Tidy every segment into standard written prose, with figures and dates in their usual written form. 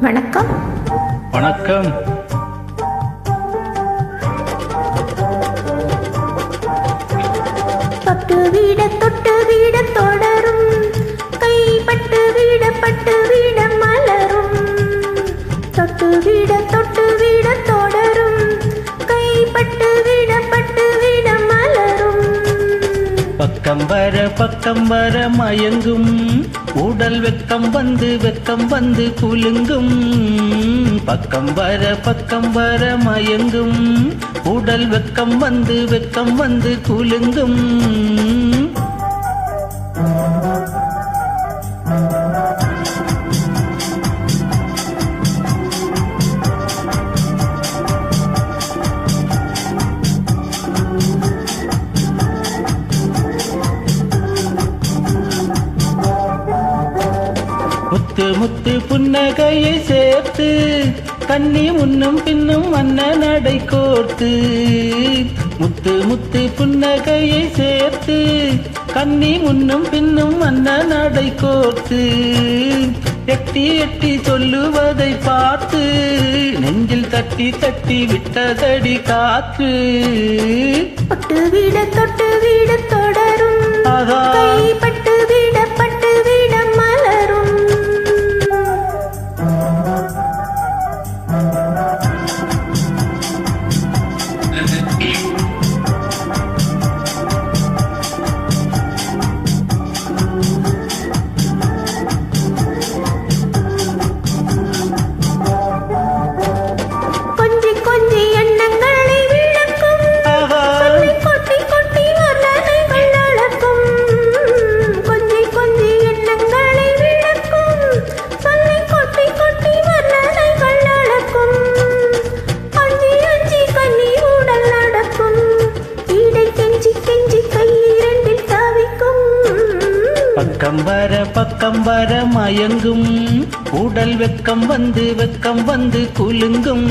வணக்கம். வணக்கம். தொட்டு வீட தொடரும், கைப்பட்டு வீட மலரும். தொட்டு வீட தொடரும், கைப்பட்டு வீட மலரும். பக்கம் வர மயங்கும், உடல் வெக்கம் வந்து குலுங்கும். பக்கம் வர மயங்கும், உடல் வெக்கம் வந்து குலுங்கும். முத்து புன்னகையை சேர்த்து, கண்ணி முன்னும் பின்னும் மன்ன நடை கோர்த்து. முத்து புன்னகையை சேர்த்து, கண்ணி முன்னும் பின்னும் மன்ன நடை கோர்த்து. எட்டி சொல்லுவதை பார்த்து, நெஞ்சில் தட்டி விட்டதடி காற்று. தொட்டு வீட தொடரும், கைப்பட்டு வீட மலரும். கொஞ்சி எண்ணங்களை விளக்கும், கொட்டி வர்ணனைகள் அளக்கும். கொஞ்சி எண்ணங்களை விளக்கும், கொட்டி வர்ணனைகள் அளக்கும். அஞ்சி கண்ணி உடல் நடக்கும், இடை கெஞ்சி கை இரண்டில் தவிக்கும். பக்கம் வர மயங்கும், உடல் வெக்கம் வந்து குலுங்கும்.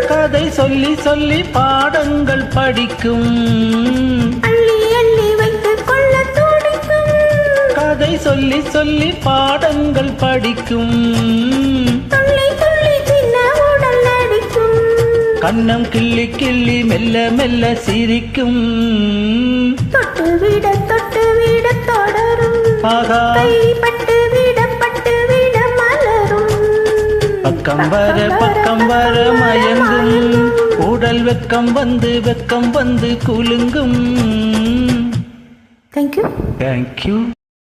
கதை சொல்லி பாடங்கள் படிக்கும். அள்ளி வைத்துக் கொள்ள துடிக்கும். கதை சொல்லி பாடங்கள் படிக்கும். துள்ளி சின்ன உடல் நடிக்கும். கண்ணம் கிள்ளி மெல்ல சிரிக்கும். தொட்டு வீட தொடரும், கைப்பட்டு வீட மலரும். பக்கம் வர மயங்கும், உடல் வெக்கம் வந்து குலுங்கும். தேங்க்யூ.